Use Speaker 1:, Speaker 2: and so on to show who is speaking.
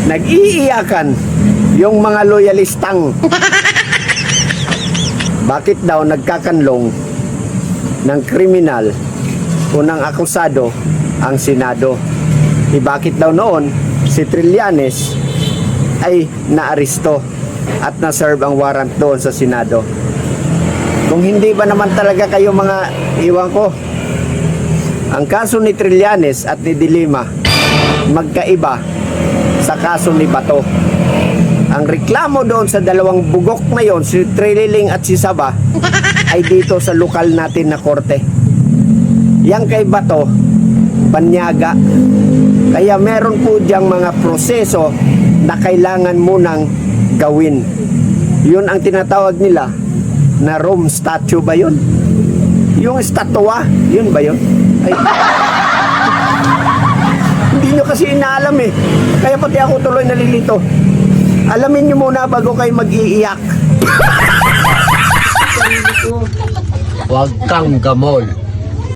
Speaker 1: nag-iiyakan yung mga loyalistang. Bakit daw nagkakanlong ng kriminal o ng akusado ang Senado? Bakit daw noon si Trillanes ay naaresto at na-serve ang warrant doon sa Senado? Kung hindi ba naman talaga kayo mga iwan ko, ang kaso ni Trillanes at ni De Lima magkaiba sa kaso ni Bato. Ang reklamo doon sa dalawang bugok na yon, si Trililing at si Saba, ay dito sa lokal natin na korte. Yang kay Bato, banyaga. Kaya meron po diyang mga proseso na kailangan munang gawin. Yun ang tinatawag nila na Rome statue ba yun? Yung estatwa, yun ba yun? Ay. Hindi nyo kasi inaalam eh. Kaya pati ako tuloy nalilito. Alamin nyo muna bago kayo mag-iiyak.
Speaker 2: Huwag kang gamol.